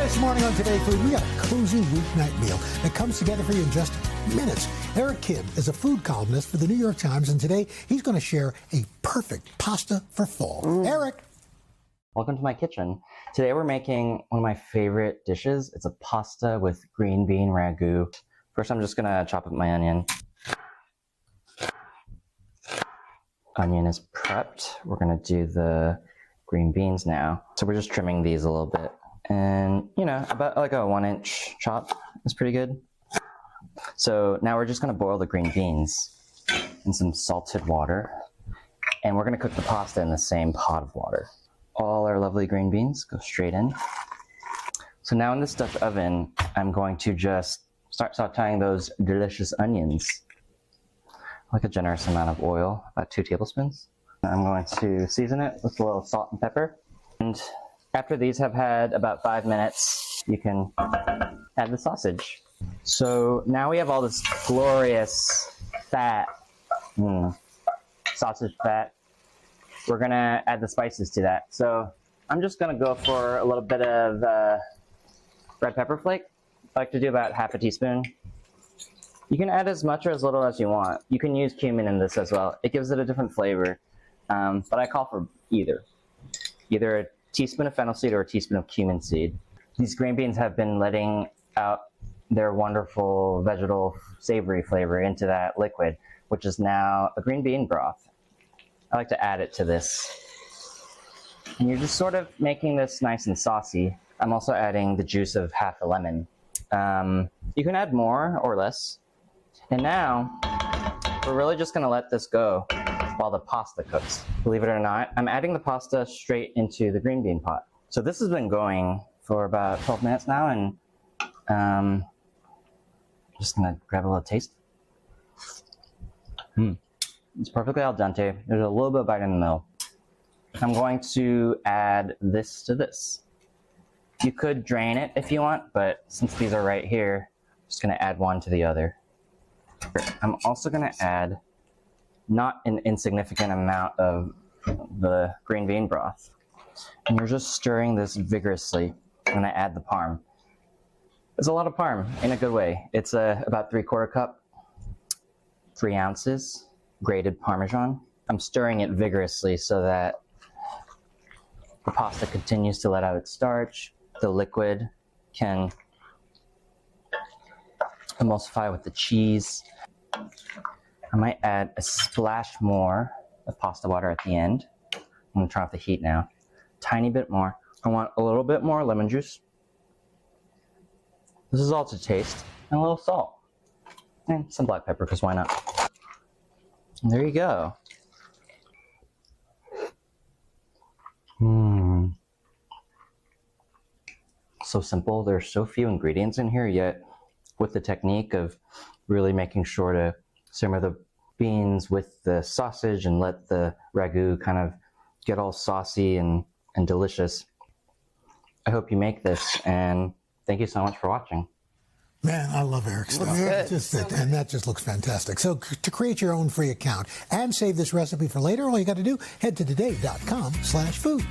This morning on Today Food, we got a cozy weeknight meal that comes together for you in just minutes. Eric Kim is a food columnist for the New York Times, and today he's going to share a perfect pasta for fall. Eric. Welcome to my kitchen. Today we're making one of my favorite dishes. It's a pasta with green bean ragu. First, I'm just going to chop up my onion. Onion is prepped. We're going to do the green beans now. So we're just trimming these a little bit. And, you know, about like a 1-inch chop is pretty good. So now we're just going to boil the green beans in some salted water. And we're going to cook the pasta in the same pot of water. All our lovely green beans go straight in. So now in this Dutch oven, I'm going to just start sauteing those delicious onions. Like a generous amount of oil, about 2 tablespoons. I'm going to season it with a little salt and pepper. And after these have had about 5 minutes, you can add the sausage. So now we have all this glorious fat, sausage fat. We're gonna add the spices to that. So I'm just gonna go for a little bit of red pepper flake. I like to do about half a teaspoon. You can add as much or as little as you want. You can use cumin in this as well. It gives it a different flavor, but I call for either a teaspoon of fennel seed or a teaspoon of cumin seed. These green beans have been letting out their wonderful vegetal savory flavor into that liquid, which is now a green bean broth. I like to add it to this. And you're just sort of making this nice and saucy. I'm also adding the juice of half a lemon. You can add more or less. And now, we're really just gonna let this go while the pasta cooks. Believe it or not, I'm adding the pasta straight into the green bean pot. So this has been going for about 12 minutes now, and just gonna grab a little taste. It's perfectly al dente. There's a little bit of bite in the middle. I'm going to add this to this. You could drain it if you want, but since these are right here, I'm just gonna add one to the other. I'm also gonna add not an insignificant amount of the green bean broth. And you're just stirring this vigorously. I'm gonna add the parm. It's a lot of parm in a good way. It's about 3/4 cup, 3 ounces grated Parmesan. I'm stirring it vigorously so that the pasta continues to let out its starch. The liquid can emulsify with the cheese. I might add a splash more of pasta water at the end. I'm gonna turn off the heat now. Tiny bit more. I want a little bit more lemon juice. This is all to taste. And a little salt. And some black pepper, because why not? And there you go. So simple. There's so few ingredients in here, yet with the technique of really making sure to simmer the beans with the sausage and let the ragu kind of get all saucy and delicious. I hope you make this, and thank you so much for watching. Man, I love Eric's stuff. And that just looks fantastic. So to create your own free account and save this recipe for later, all you got to do, head to today.com/food.